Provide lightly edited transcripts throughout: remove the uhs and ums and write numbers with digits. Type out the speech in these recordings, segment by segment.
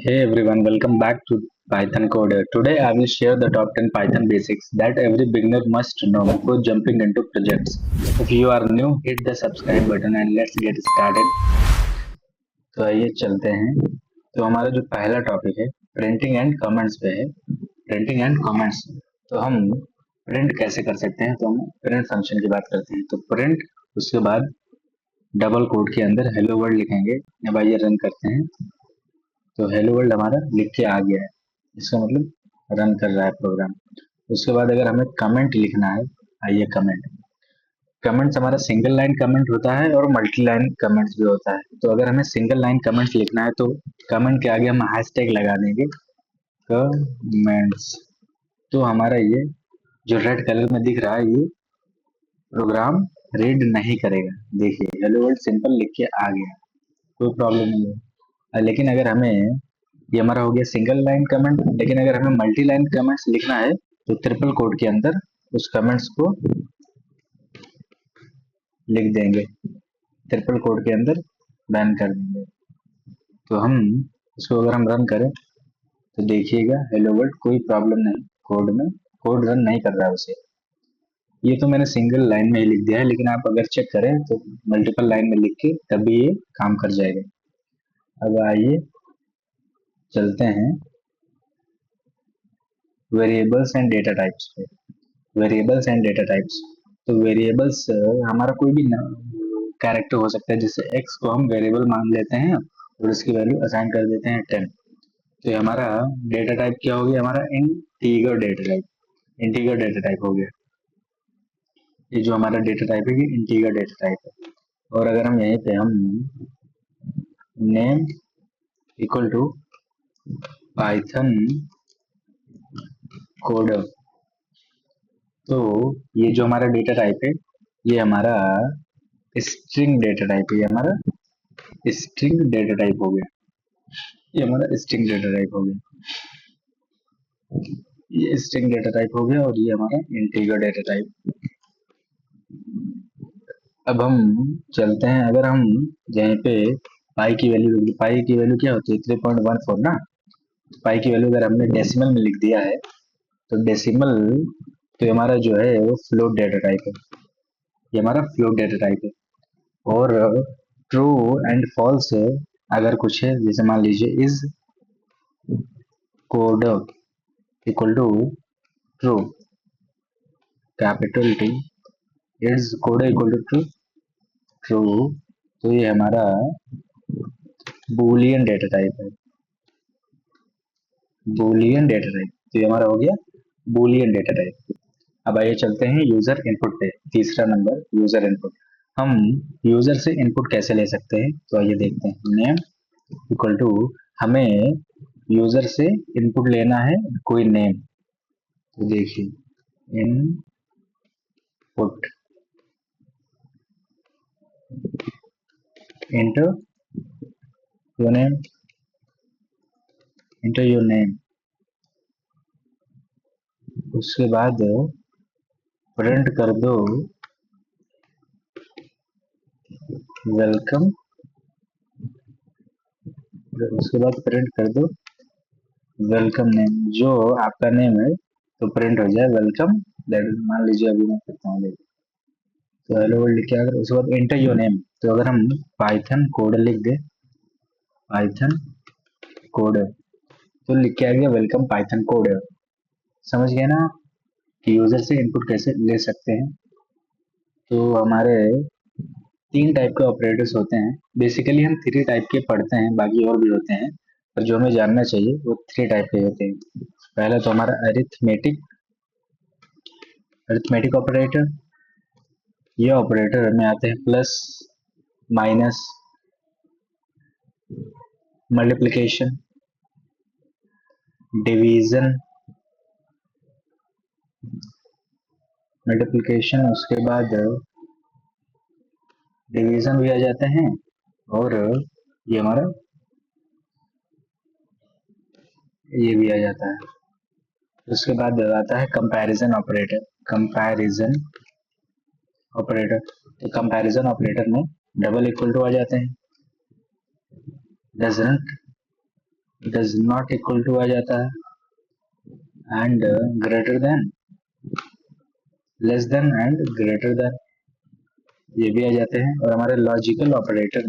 Hey everyone, welcome back to Python Coder. Today I will share the top 10 Python basics that every beginner must know before jumping into projects. If you are new, hit the subscribe button and let's get started. तो आइए चलते हैं। तो हमारा जो पहला topic है printing and comments पे है। प्रिंटिंग एंड कमेंट्स तो हम प्रिंट कैसे कर सकते हैं, तो हम प्रिंट फंक्शन की बात करते हैं। तो प्रिंट, उसके बाद डबल कोड के अंदर हेलो वर्ल्ड लिखेंगे। अब आइए रन करते हैं। तो हेलो वर्ल्ड हमारा लिख के आ गया है, इसका मतलब रन कर रहा है प्रोग्राम। उसके बाद अगर हमें कमेंट लिखना है, आइए कमेंट्स हमारा सिंगल लाइन कमेंट होता है और मल्टी लाइन कमेंट्स भी होता है। तो अगर हमें सिंगल लाइन कमेंट्स लिखना है तो कमेंट के आगे हम हैशटैग लगा देंगे कमेंट्स। तो हमारा ये जो रेड कलर में दिख रहा है ये प्रोग्राम रीड नहीं करेगा। देखिए हेलो वर्ल्ड सिंपल लिख के आ गया, कोई प्रॉब्लम नहीं है। लेकिन अगर हमें ये हमारा हो गया सिंगल लाइन कमेंट, लेकिन अगर हमें मल्टी लाइन कमेंट्स लिखना है तो ट्रिपल कोड के अंदर उस कमेंट्स को लिख देंगे, ट्रिपल कोड के अंदर बैन कर देंगे। तो हम इसको अगर हम रन करें तो देखिएगा हेलो वर्ल्ड कोई प्रॉब्लम नहीं, कोड में कोड रन नहीं कर रहा है उसे। ये तो मैंने सिंगल लाइन में ही लिख दिया है, लेकिन आप अगर चेक करें तो मल्टीपल लाइन में लिख के तभी ये काम कर जाएगा। अब आइए चलते हैं वेरिएबल्स एंड डेटा टाइप्स पे। वेरिएबल्स एंड डेटा टाइप्स, तो वेरिएबल्स हमारा कोई भी कैरेक्टर हो सकता है। जैसे एक्स को हम वेरिएबल मान लेते हैं और उसकी वैल्यू असाइन कर देते हैं 10। तो ये हमारा डेटा टाइप क्या हो गया, हमारा integer data type, integer data type हो गया। ये जो हमारा डेटा टाइप है ये इंटीगर डेटा टाइप है। और अगर हम यहीं पे हम name equal to Python coder, तो ये जो हमारा डेटा टाइप है ये हमारा स्ट्रिंग डेटा टाइप है, ये हमारा स्ट्रिंग डेटा टाइप हो गया। ये हमारा स्ट्रिंग डेटा टाइप हो गया, ये स्ट्रिंग डेटा टाइप हो गया और ये हमारा इंटीगर डेटा टाइप। अब हम चलते हैं, अगर हम यहीं पे पाई की वैल्यू क्या होती है 3.14 ना। पाई की वैल्यू अगर हमने डेसिमल में लिख दिया है तो डेसिमल तो हमारा जो है वो फ्लोट डेटा टाइप है, ये हमारा फ्लोट डेटा टाइप है। और ट्रू एंड फॉल्स अगर कुछ है, जैसे मान लीजिए is code equal to true, capital T, is code equal to true true, तो ये हमारा बूलियन डेटा टाइप है, बूलियन डेटा टाइप। तो ये हमारा हो गया बूलियन डेटा टाइप। अब आइए चलते हैं यूजर इनपुट पे, तीसरा नंबर यूजर इनपुट। हम यूजर से इनपुट कैसे ले सकते हैं, तो आइए देखते हैं। नेम इक्वल टू, हमें यूजर से इनपुट लेना है कोई नेम, तो देखिए input inter your name, inter your name. उसके बाद प्रिंट कर दो वेलकम, उसके बाद प्रिंट कर दो वेलकम नेम, जो आपका नेम है तो प्रिंट हो जाए वेलकम। मान लीजिए अभी मैं करता हूँ, तो हेलो वर्ल्ड लिख के अगर उसके बाद एंटर योर नेम, तो अगर हम पाइथन कोड लिख दे, पाइथन कोड, तो लिख के आ गया वेलकम पाइथन कोड। समझ गए ना कि यूजर से इनपुट कैसे ले सकते हैं। तो हमारे तीन टाइप के ऑपरेटर्स होते हैं। बेसिकली हम थ्री टाइप के पढ़ते हैं, बाकी और भी होते हैं, पर जो हमें जानना चाहिए वो थ्री टाइप के होते हैं। पहला तो हमारा अरिथमेटिक, अरिथमेटिक ऑपरेटर। ये ऑपरेटर में आते हैं plus, minus, multiplication, division, multiplication, उसके बाद डिवीजन भी आ जाते हैं, और ये हमारा ये भी आ जाता है। उसके बाद आता है कंपैरिजन ऑपरेटर, कंपैरिजन ऑपरेटर। तो कंपैरिजन ऑपरेटर में डबल इक्वल टू आ जाते हैं, doesn't does not equal to आ जाता है, and greater than, less than and greater than, ये भी आ जाते हैं। और हमारे लॉजिकल ऑपरेटर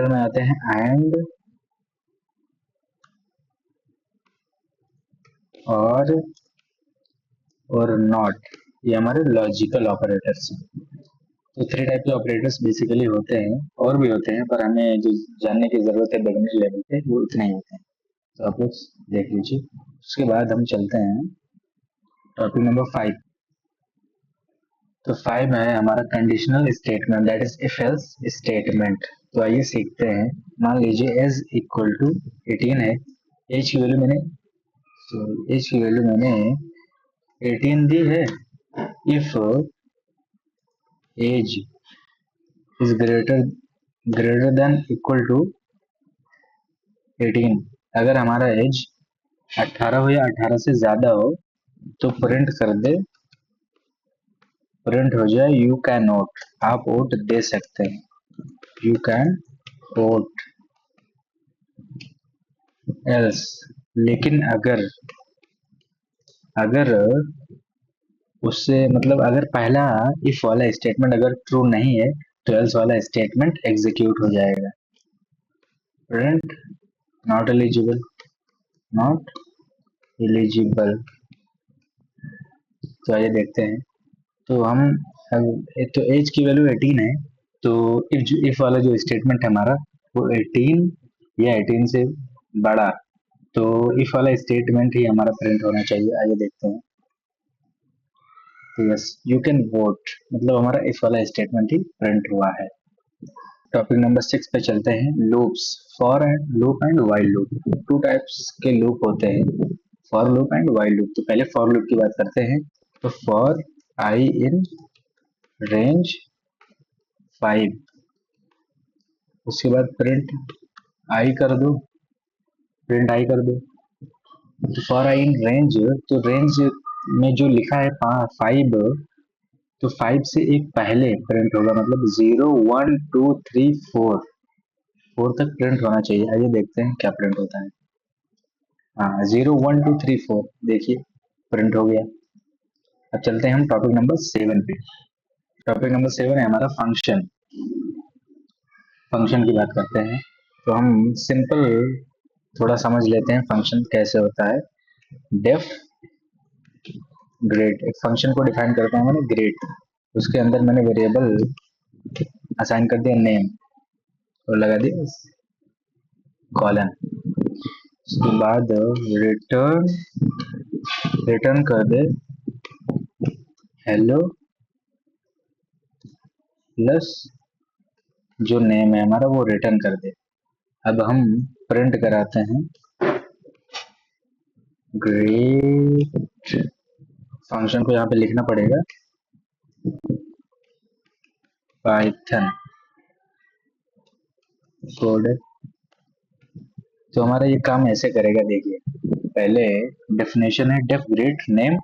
में आते हैं एंड, और नॉट, ये हमारे लॉजिकल ऑपरेटर्स हैं। तो थ्री टाइप के ऑपरेटर्स बेसिकली होते हैं, और भी होते हैं, पर हमें जो जानने की जरूरत है बिगिनर लेवल पे वो इतने ही होते हैं। तो आप लोग देख लीजिए। उसके बाद हम चलते हैं टॉपिक नंबर 5। तो 5 है हमारा conditional statement, that is if else statement. तो आइए सीखते हैं। मान लीजिए एज इक्वल टू 18 है, एज की वैल्यू मैंने, एज की वैल्यू मैंने 18 दी है। If age is greater than equal to 18, अगर हमारा एज 18 हो या 18 से ज्यादा हो तो प्रिंट कर दे, प्रिंट हो जाए यू कैन नोट, आप वोट दे सकते हैं, यू कैन वोट एल्स। लेकिन अगर अगर उससे मतलब अगर पहला इफ वाला स्टेटमेंट अगर ट्रू नहीं है तो एल्स वाला स्टेटमेंट एग्जीक्यूट हो जाएगा। Print not eligible, not eligible. तो आइए देखते हैं। तो हम तो एज की वैल्यू 18 है, तो इफ वाला जो स्टेटमेंट है हमारा वो 18 या 18 से बड़ा, तो इफ वाला स्टेटमेंट ही हमारा प्रिंट होना चाहिए। आइए देखते हैं। तो यस, यू कैन वोट मतलब हमारा इफ वाला स्टेटमेंट ही प्रिंट हुआ है। टॉपिक नंबर 6 पे चलते हैं। Loops, for and loop and while loop. Two types के लूप होते हैं, for loop and while loop. तो पहले फॉर लूप की बात करते हैं। तो फॉर आई इन रेंज 5, उसके बाद प्रिंट आई कर दो, प्रिंट आई कर दो। तो फॉर आई इन रेंज, तो रेंज में जो लिखा है 5, तो 5 से एक पहले प्रिंट होगा, मतलब 0 1 2 3 4, 4 तक प्रिंट होना चाहिए। आइए देखते हैं क्या प्रिंट होता है। हाँ, 0 1 2 3 4 देखिए प्रिंट हो गया। अब चलते हैं हम टॉपिक नंबर 7 पे। टॉपिक नंबर 7 है हमारा फंक्शन। फंक्शन की बात करते हैं। तो हम सिंपल थोड़ा समझ लेते हैं फंक्शन कैसे होता है। डेफ ग्रेड, एक फंक्शन को डिफाइन करता हूँ मैंने ग्रेड, उसके अंदर मैंने वेरिएबल असाइन कर दिया नेम और लगा दिया कॉलन। उसके बाद रिटर्न रिटर्न कर दे हेलो प्लस जो नेम है हमारा वो रिटर्न कर दे। अब हम प्रिंट कराते हैं ग्रेट। फंक्शन को यहाँ पे लिखना पड़ेगा पाइथन कोड। तो हमारा ये काम ऐसे करेगा, देखिए पहले डेफिनेशन है डेफ ग्रेट नेम,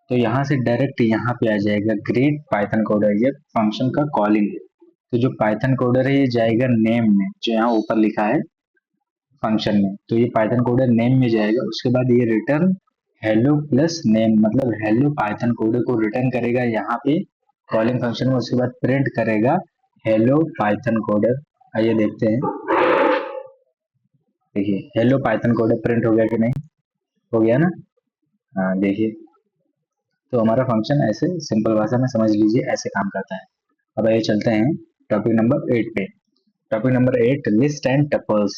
तो यहाँ से डायरेक्ट यहाँ पे आ जाएगा ग्रेट पाइथन कोडर, ये फंक्शन का कॉलिंग है। तो जो पाइथन कोडर है ये जाएगा नेम में, जो यहाँ ऊपर लिखा है फंक्शन में, तो ये पाइथन कोडर नेम में जाएगा। उसके बाद ये रिटर्न हेलो प्लस नेम, मतलब हेलो पाइथन कोडर को रिटर्न करेगा यहाँ पे कॉलिंग फंक्शन में। उसके बाद प्रिंट करेगा हेलो पाइथन कोडर। आइए देखते हैं। देखिए हेलो पाइथन कोड प्रिंट हो गया कि नहीं, हो गया ना। हाँ देखिए, तो हमारा फंक्शन ऐसे सिंपल भाषा में समझ लीजिए ऐसे काम करता है। अब आइए चलते हैं टॉपिक नंबर 8 पे। Topic number 8, list and tuples.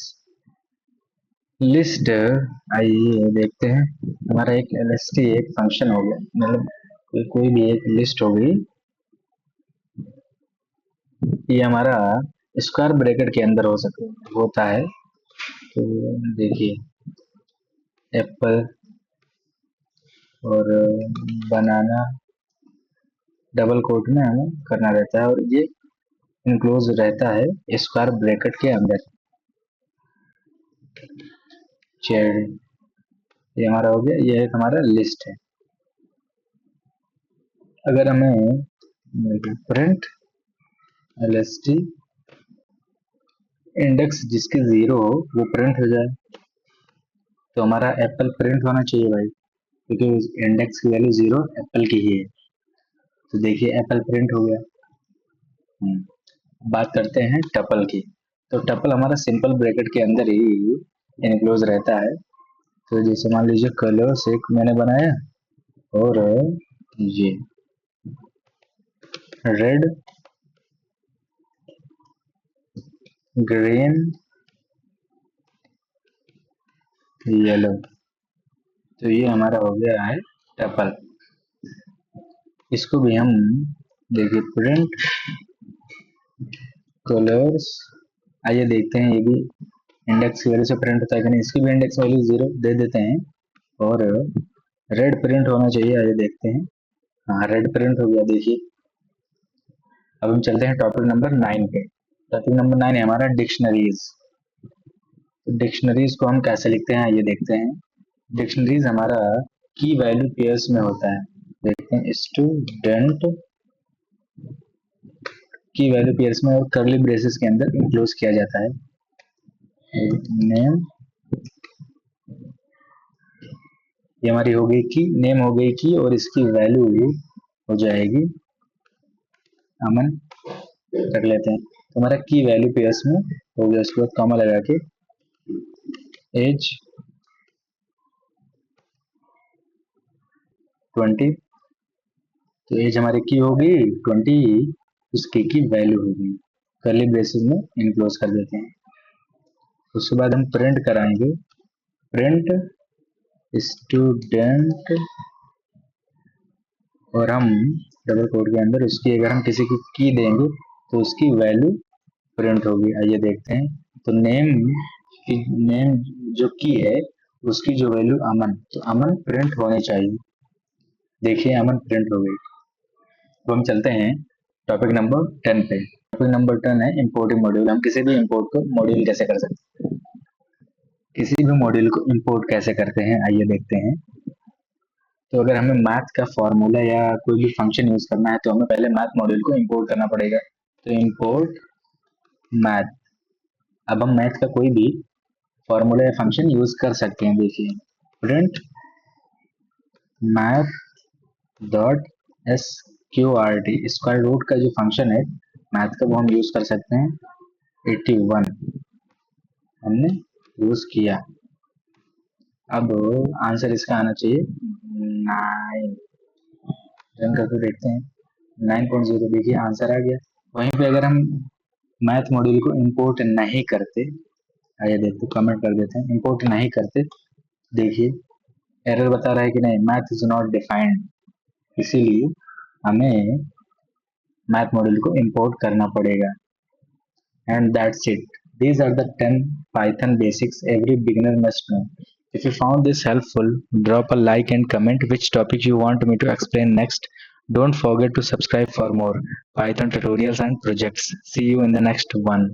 List, आइए देखते हैं। हमारा एक एलएसटी एक फंक्शन हो गया, मतलब कोई भी एक लिस्ट हो गई, ये हमारा स्क्वायर ब्रैकेट के अंदर हो सकता होता है। तो देखिए एप्पल और बनाना डबल कोट में हमें करना रहता है, और ये इनक्लोज रहता है स्क्वायर ब्रैकेट के अंदर। चेड, ये हमारा हो गया, ये एक हमारा लिस्ट है। अगर हमें प्रिंट एलएसटी इंडेक्स जिसके 0 हो वो प्रिंट हो जाए। तो हमारा एप्पल प्रिंट होना चाहिए भाई, क्योंकि इंडेक्स की वैल्यू 0 एप्पल की ही है। तो देखिए एप्पल प्रिंट हो गया। बात करते हैं टपल की। तो टपल हमारा सिंपल ब्रैकेट के अंदर ही इनक्लोज रहता है। तो जैसे मान लीजिए कलर्स एक मैंने बनाया, और ये रेड, ग्रीन, येलो। तो ये हमारा हो गया है टपल। इसको भी हम देखिए प्रिंट कलर्स, आइए देखते हैं ये भी इंडेक्स की वैल्यू से प्रिंट होता है कि नहीं। इसकी भी इंडेक्स वैल्यू 0 दे देते हैं, और रेड प्रिंट होना चाहिए। आइए देखते हैं, हाँ रेड प्रिंट हो गया देखिए। अब हम चलते हैं टॉपिक नंबर 9 पे। टॉपिक नंबर 9 है हमारा डिक्शनरीज। तो डिक्शनरीज को हम कैसे लिखते हैं ये देखते हैं। डिक्शनरीज हमारा की वैल्यू पेयर्स में होता है। देखते हैं स्टूडेंट की वैल्यू पेयर्स में और कर्ली ब्रेसेस के अंदर इंक्लोज किया जाता है। नेम, ये हमारी हो गई की, नेम हो गई की, और इसकी वैल्यू हो जाएगी अमन, कर लेते हैं। तो हमारा की वैल्यू पेयर्स में हो गया। उसके बाद कॉमा लगा के एज 20, तो एज हमारी की हो गई 20, उसकी की वैल्यू हो गई, कर्ली ब्रेसेस में इनक्लोज कर देते हैं। उसके बाद हम प्रिंट कराएंगे, प्रिंट स्टूडेंट, और हम डबल कोट के अंदर उसकी अगर हम किसी की देंगे तो उसकी वैल्यू प्रिंट होगी। आइए देखते हैं। तो नेम की, नेम जो की है उसकी जो वैल्यू अमन, तो अमन प्रिंट होने चाहिए। देखिए अमन प्रिंट हो गई। तो हम चलते हैं टॉपिक नंबर 10 पे। टॉपिक नंबर 10 है इंपोर्टिंग मॉड्यूल। हम किसी भी इंपोर्ट को मॉड्यूल कैसे कर सकते हैं, किसी भी मॉड्यूल को इंपोर्ट कैसे करते हैं आइए देखते हैं। तो अगर हमें मैथ का फॉर्मूला या कोई भी फंक्शन यूज करना है तो हमें पहले मैथ मॉड्यूल को इंपोर्ट करना पड़ेगा। तो इंपोर्ट मैथ। अब हम मैथ का कोई भी फॉर्मूला या फंक्शन यूज कर सकते हैं। देखिए print math dot S Q R T, square root का जो फंक्शन है मैथ का वो हम यूज कर सकते हैं। 81 हमने यूज किया। अब आंसर इसका आना चाहिए 9। रन करके देखते हैं 9.0, देखिए आंसर आ गया। वहीं पे अगर हम मैथ मॉड्यूल को इंपोर्ट नहीं करते, आइए देखते कमेंट कर देते हैं, इंपोर्ट नहीं करते, देखिए एरर बता रहा है कि नहीं, मैथ इज नॉट डिफाइंड। इसीलिए हमें मैथ मॉड्यूल को इंपोर्ट करना पड़ेगा। And that's it. These are the 10 Python basics every beginner must know. If you found this helpful, drop a like and comment which topic you want me to explain next. Don't forget to subscribe for more Python tutorials and projects. See you in the next one.